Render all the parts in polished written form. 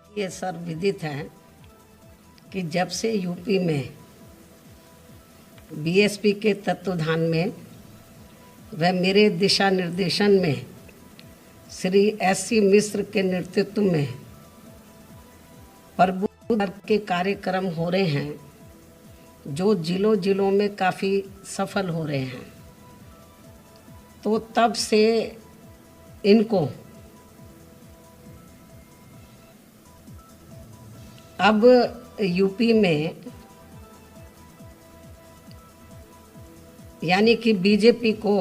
ये सर्वविदित है कि जब से यूपी में बीएसपी के तत्वाधान में व मेरे दिशा निर्देशन में श्री एससी मिश्र के नेतृत्व में प्रबुद्ध वर्ग के कार्यक्रम हो रहे हैं, जो जिलों में काफ़ी सफल हो रहे हैं, तो तब से इनको अब यूपी में यानी कि बीजेपी को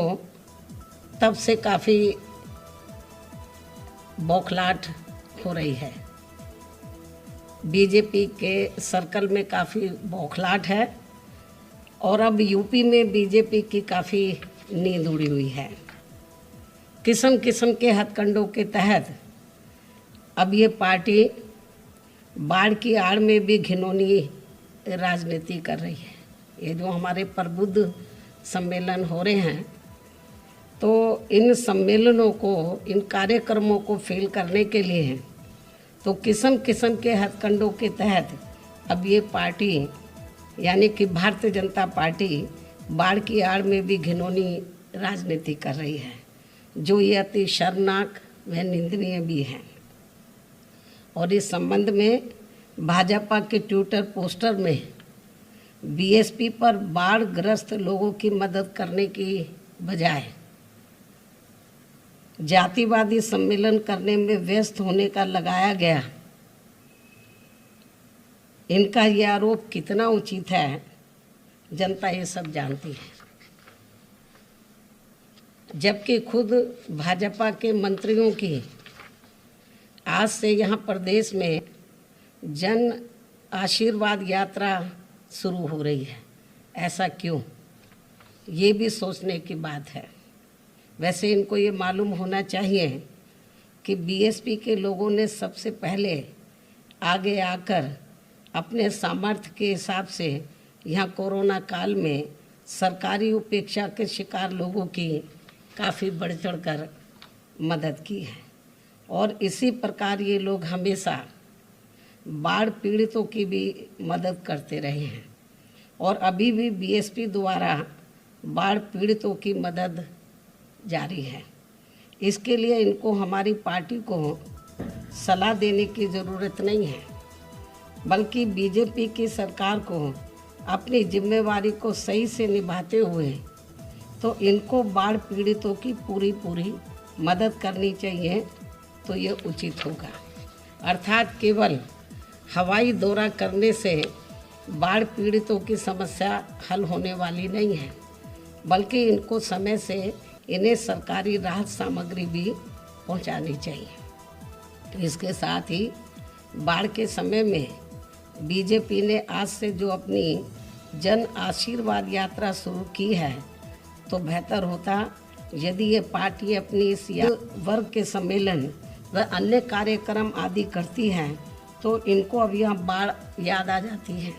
तब से काफ़ी बौखलाहट हो रही है। बीजेपी के सर्कल में काफ़ी बौखलाहट है और अब यूपी में बीजेपी की काफ़ी नींद उड़ी हुई है। किस्म किस्म के हथकंडों के तहत अब ये पार्टी बाढ़ की आड़ में भी घिनौनी राजनीति कर रही है। ये जो हमारे प्रबुद्ध सम्मेलन हो रहे हैं, तो इन सम्मेलनों को, इन कार्यक्रमों को फेल करने के लिए तो किस्म किस्म के हथकंडों के तहत अब ये पार्टी यानी कि भारतीय जनता पार्टी बाढ़ की आड़ में भी घिनौनी राजनीति कर रही है, जो ये अति शर्मनाक व निंदनीय भी है। और इस संबंध में भाजपा के ट्विटर पोस्टर में बीएसपी पर बाढ़ ग्रस्त लोगों की मदद करने की बजाय जातिवादी सम्मेलन करने में व्यस्त होने का लगाया गया। इनका ये आरोप कितना उचित है, जनता ये सब जानती है। जबकि खुद भाजपा के मंत्रियों की आज से यहाँ प्रदेश में जन आशीर्वाद यात्रा शुरू हो रही है। ऐसा क्यों, ये भी सोचने की बात है। वैसे इनको ये मालूम होना चाहिए कि बीएसपी के लोगों ने सबसे पहले आगे आकर अपने सामर्थ्य के हिसाब से यहाँ कोरोना काल में सरकारी उपेक्षा के शिकार लोगों की काफ़ी बढ़ चढ़कर मदद की है। और इसी प्रकार ये लोग हमेशा बाढ़ पीड़ितों की भी मदद करते रहे हैं और अभी भी बीएसपी द्वारा बाढ़ पीड़ितों की मदद जारी है। इसके लिए इनको हमारी पार्टी को सलाह देने की ज़रूरत नहीं है, बल्कि बीजेपी की सरकार को अपनी जिम्मेवारी को सही से निभाते हुए तो इनको बाढ़ पीड़ितों की पूरी मदद करनी चाहिए, तो ये उचित होगा। अर्थात केवल हवाई दौरा करने से बाढ़ पीड़ितों की समस्या हल होने वाली नहीं है, बल्कि इनको समय से इन्हें सरकारी राहत सामग्री भी पहुंचानी चाहिए। तो इसके साथ ही बाढ़ के समय में बीजेपी ने आज से जो अपनी जन आशीर्वाद यात्रा शुरू की है, तो बेहतर होता यदि ये पार्टी अपनी इस वर्ग के सम्मेलन व अन्य कार्यक्रम आदि करती है, तो इनको अब यहाँ बाढ़ याद आ जाती है।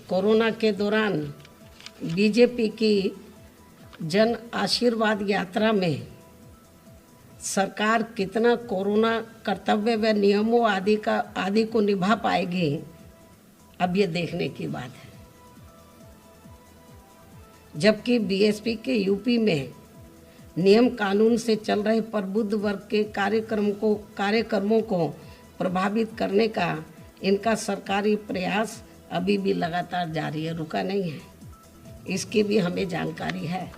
कोरोना के दौरान बीजेपी की जन आशीर्वाद यात्रा में सरकार कितना कोरोना कर्तव्य व नियमों आदि को निभा पाएगी, अब ये देखने की बात है। जबकि बीएसपी के यूपी में नियम कानून से चल रहे प्रबुद्ध वर्ग के कार्यक्रमों को प्रभावित करने का इनका सरकारी प्रयास अभी भी लगातार जारी है, रुका नहीं है। इसकी भी हमें जानकारी है,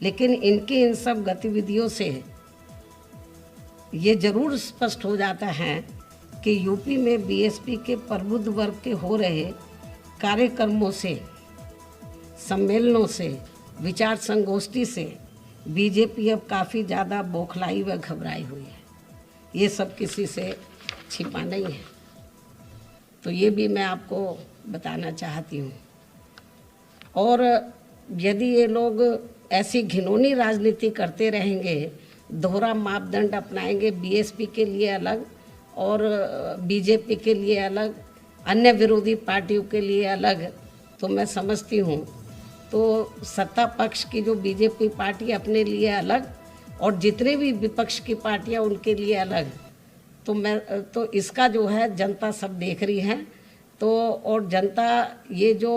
लेकिन इनकी इन सब गतिविधियों से ये जरूर स्पष्ट हो जाता है कि यूपी में बीएसपी के प्रबुद्ध वर्ग के हो रहे कार्यक्रमों से, सम्मेलनों से, विचार संगोष्ठी से बीजेपी अब काफ़ी ज़्यादा बौखलाई व घबराई हुई है। ये सब किसी से छिपा नहीं है, तो ये भी मैं आपको बताना चाहती हूँ। और यदि ये लोग ऐसी घिनौनी राजनीति करते रहेंगे, दोहरा मापदंड अपनाएंगे, बीएसपी के लिए अलग और बीजेपी के लिए अलग, अन्य विरोधी पार्टियों के लिए अलग, तो मैं समझती हूँ तो सत्ता पक्ष की जो बीजेपी पार्टी अपने लिए अलग और जितने भी विपक्ष की पार्टियां उनके लिए अलग, तो इसका जो है जनता सब देख रही है। तो और जनता ये जो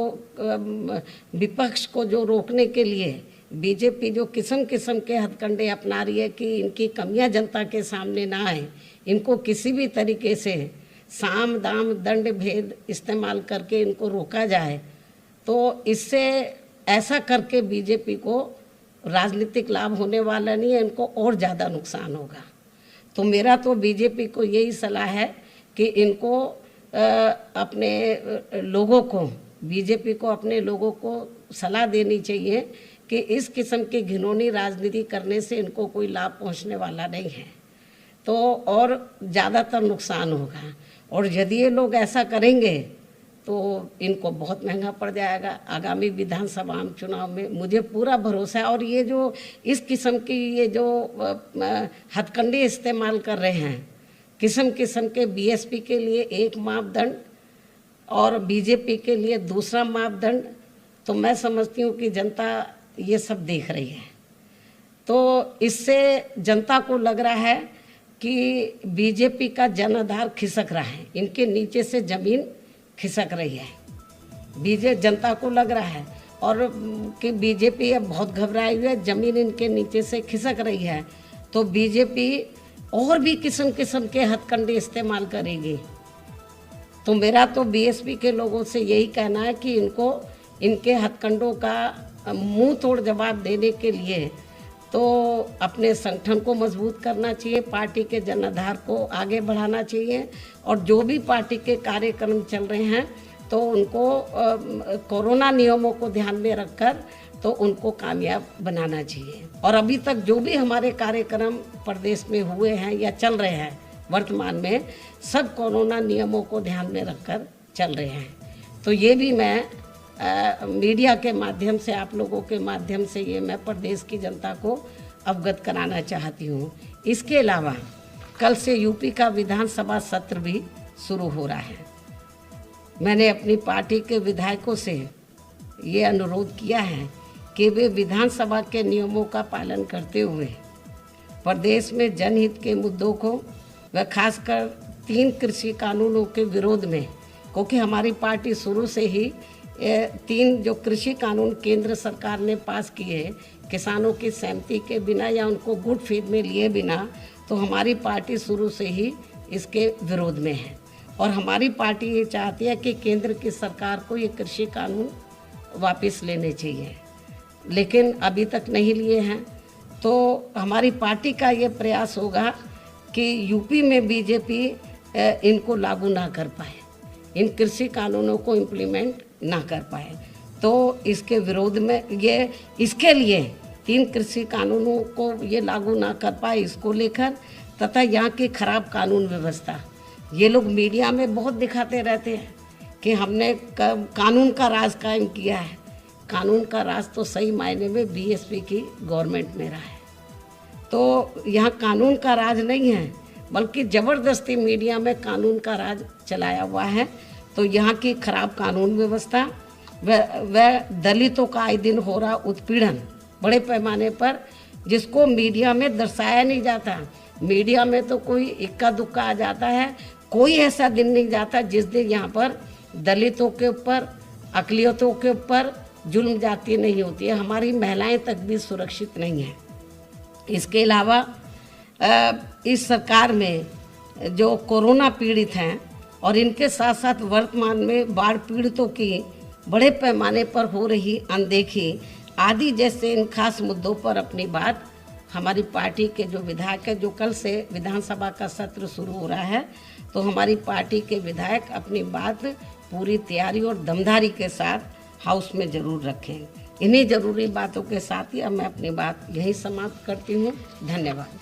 विपक्ष को जो रोकने के लिए बीजेपी जो किस्म किस्म के हथकंडे अपना रही है कि इनकी कमियां जनता के सामने ना आए, इनको किसी भी तरीके से साम दाम दंड भेद इस्तेमाल करके इनको रोका जाए, तो इससे ऐसा करके बीजेपी को राजनीतिक लाभ होने वाला नहीं है, इनको और ज़्यादा नुकसान होगा। तो मेरा तो बीजेपी को यही सलाह है कि इनको अपने लोगों को, बीजेपी को अपने लोगों को सलाह देनी चाहिए कि इस किस्म की घिनौनी राजनीति करने से इनको कोई लाभ पहुंचने वाला नहीं है, तो और ज़्यादातर नुकसान होगा। और यदि ये लोग ऐसा करेंगे तो इनको बहुत महंगा पड़ जाएगा आगामी विधानसभा चुनाव में, मुझे पूरा भरोसा है। और ये जो इस किस्म की ये जो हथकंडे इस्तेमाल कर रहे हैं, किस्म किस्म के, बीएसपी के लिए एक मापदंड और बीजेपी के लिए दूसरा मापदंड, तो मैं समझती हूँ कि जनता ये सब देख रही है। तो इससे जनता को लग रहा है कि बीजेपी का जनाधार खिसक रहा है, इनके नीचे से ज़मीन खिसक रही है। जनता को लग रहा है और कि बीजेपी अब बहुत घबराई हुई है, ज़मीन इनके नीचे से खिसक रही है, तो बीजेपी और भी किस्म किस्म के हथकंडे इस्तेमाल करेगी। तो मेरा तो बीएसपी के लोगों से यही कहना है कि इनको इनके हथकंडों का मुंह तोड़ जवाब देने के लिए तो अपने संगठन को मजबूत करना चाहिए, पार्टी के जनाधार को आगे बढ़ाना चाहिए, और जो भी पार्टी के कार्यक्रम चल रहे हैं तो उनको कोरोना नियमों को ध्यान में रखकर तो उनको कामयाब बनाना चाहिए। और अभी तक जो भी हमारे कार्यक्रम प्रदेश में हुए हैं या चल रहे हैं वर्तमान में, सब कोरोना नियमों को ध्यान में रखकर चल रहे हैं। तो ये भी मैं मीडिया के माध्यम से, आप लोगों के माध्यम से ये मैं प्रदेश की जनता को अवगत कराना चाहती हूँ। इसके अलावा कल से यूपी का विधानसभा सत्र भी शुरू हो रहा है। मैंने अपनी पार्टी के विधायकों से ये अनुरोध किया है कि वे विधानसभा के नियमों का पालन करते हुए प्रदेश में जनहित के मुद्दों को व खासकर 3 कृषि कानूनों के विरोध में, क्योंकि हमारी पार्टी शुरू से ही 3 जो कृषि कानून केंद्र सरकार ने पास किए किसानों की सहमति के बिना या उनको गुड फेथ में लिए बिना, तो हमारी पार्टी शुरू से ही इसके विरोध में है। और हमारी पार्टी ये चाहती है कि केंद्र की सरकार को ये कृषि कानून वापस लेने चाहिए, लेकिन अभी तक नहीं लिए हैं। तो हमारी पार्टी का ये प्रयास होगा कि यूपी में बीजेपी इनको लागू ना कर पाए, इन कृषि कानूनों को इम्प्लीमेंट ना कर पाए। तो इसके विरोध में ये, इसके लिए 3 कृषि कानूनों को ये लागू ना कर पाए, इसको लेकर, तथा यहाँ की खराब कानून व्यवस्था, ये लोग मीडिया में बहुत दिखाते रहते हैं कि हमने कानून का राज कायम किया है। कानून का राज तो सही मायने में बीएसपी की गवर्नमेंट में रहा है। तो यहाँ कानून का राज नहीं है, बल्कि ज़बरदस्ती मीडिया में कानून का राज चलाया हुआ है। तो यहाँ की खराब कानून व्यवस्था व दलितों का आए दिन हो रहा उत्पीड़न बड़े पैमाने पर, जिसको मीडिया में दर्शाया नहीं जाता। मीडिया में तो कोई इक्का दुक्का आ जाता है, कोई ऐसा दिन नहीं जाता जिस दिन यहाँ पर दलितों के ऊपर, अक़लियतों के ऊपर जुल्म जाती नहीं होती है। हमारी महिलाएं तक भी सुरक्षित नहीं हैं। इसके अलावा इस सरकार में जो कोरोना पीड़ित हैं और इनके साथ साथ वर्तमान में बाढ़ पीड़ितों की बड़े पैमाने पर हो रही अनदेखी आदि जैसे इन खास मुद्दों पर अपनी बात हमारी पार्टी के जो विधायक है, जो कल से विधानसभा का सत्र शुरू हो रहा है, तो हमारी पार्टी के विधायक अपनी बात पूरी तैयारी और दमदारी के साथ हाउस में ज़रूर रखें। इन्हीं ज़रूरी बातों के साथ ही अब मैं अपनी बात यहीं समाप्त करती हूँ। धन्यवाद।